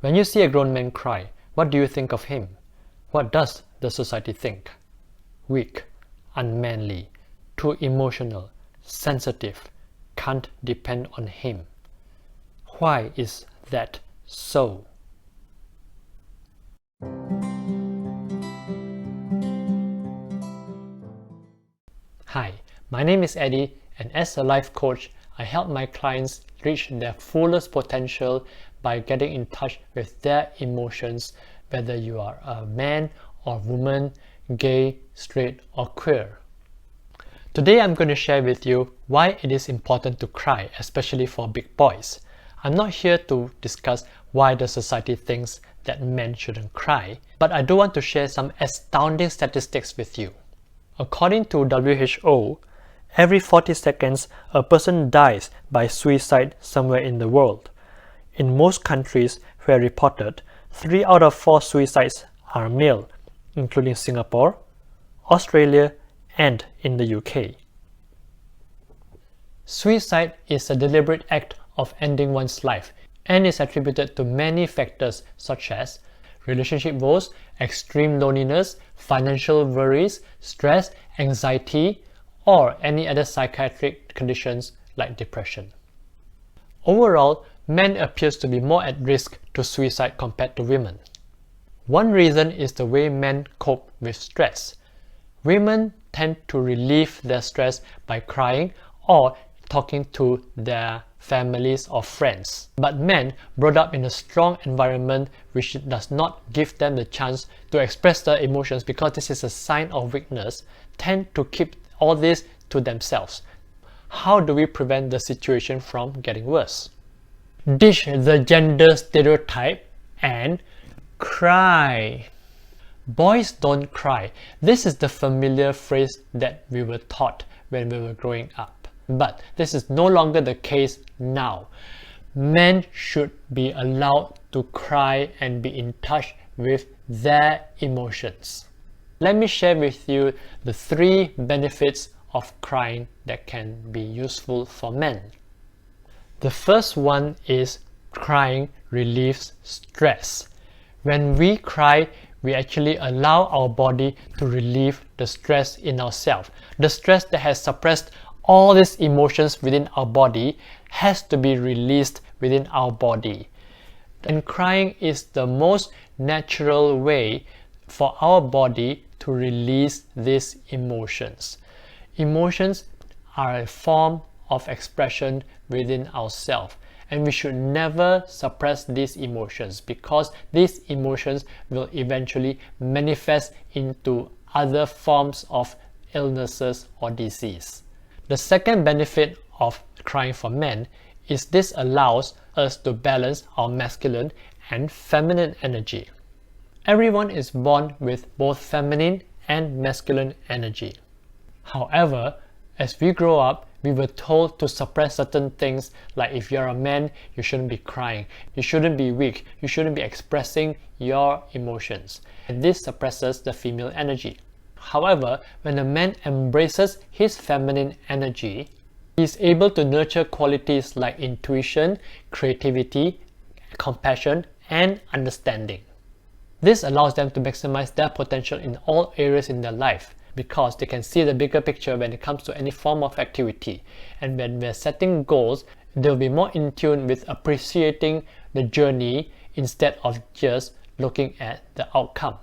When you see a grown man cry, what do you think of him? What does the society think? Weak, unmanly, too emotional, sensitive, can't depend on him. Why is that so? Hi, my name is Eddy, and as a life coach, I help my clients reach their fullest potential by getting in touch with their emotions, whether you are a man or woman, gay, straight, or queer. Today I'm going to share with you why it is important to cry, especially for big boys. I'm not here to discuss why the society thinks that men shouldn't cry, but I do want to share some astounding statistics with you. According to WHO, every 40 seconds a person dies by suicide somewhere in the world. In most countries where reported, 3 out of 4 suicides are male, including Singapore, Australia, and in the UK. Suicide is a deliberate act of ending one's life and is attributed to many factors such as relationship woes, extreme loneliness, financial worries, stress, anxiety, or any other psychiatric conditions like depression. Overall, men appears to be more at risk to suicide compared to women. One reason is the way men cope with stress. Women tend to relieve their stress by crying or talking to their families or friends. But men brought up in a strong environment which does not give them the chance to express their emotions because this is a sign of weakness, tend to keep all this to themselves. How do we prevent the situation from getting worse? Ditch the gender stereotype and cry. Boys don't cry. This is the familiar phrase that we were taught when we were growing up. But this is no longer the case now. Men should be allowed to cry and be in touch with their emotions. Let me share with you the 3 benefits of crying that can be useful for men. The first one is crying relieves stress. When we cry, we actually allow our body to relieve the stress in ourselves. The stress that has suppressed all these emotions within our body has to be released within our body. And crying is the most natural way for our body to release these emotions. Emotions are a form of expression within ourselves, and we should never suppress these emotions because these emotions will eventually manifest into other forms of illnesses or disease. The second benefit of crying for men is this allows us to balance our masculine and feminine energy. Everyone is born with both feminine and masculine energy. However, as we grow up, we were told to suppress certain things, like if you're a man, you shouldn't be crying, you shouldn't be weak, you shouldn't be expressing your emotions. And this suppresses the female energy. However, when a man embraces his feminine energy, he is able to nurture qualities like intuition, creativity, compassion, and understanding. This allows them to maximize their potential in all areas in their life because they can see the bigger picture when it comes to any form of activity. And when we're setting goals, they'll be more in tune with appreciating the journey instead of just looking at the outcome.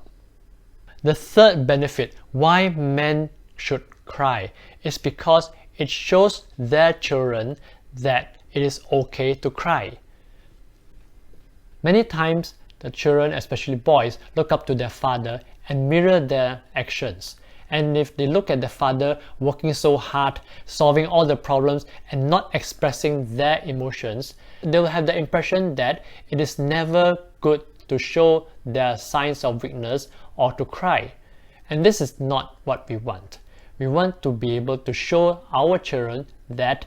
The third benefit why men should cry is because it shows their children that it is okay to cry. Many times, the children, especially boys, look up to their father and mirror their actions. And if they look at the father working so hard, solving all the problems and not expressing their emotions, they will have the impression that it is never good to show their signs of weakness or to cry. And this is not what we want. We want to be able to show our children that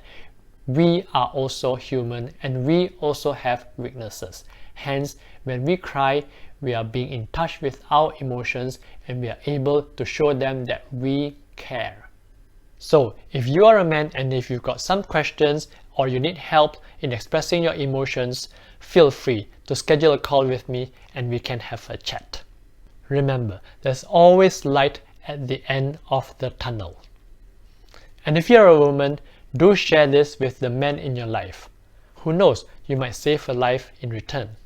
we are also human and we also have weaknesses. Hence, when we cry, we are being in touch with our emotions and we are able to show them that we care. So, if you are a man and if you've got some questions or you need help in expressing your emotions, feel free to schedule a call with me and we can have a chat. Remember, there's always light at the end of the tunnel. And if you're a woman, do share this with the men in your life. Who knows, you might save a life in return.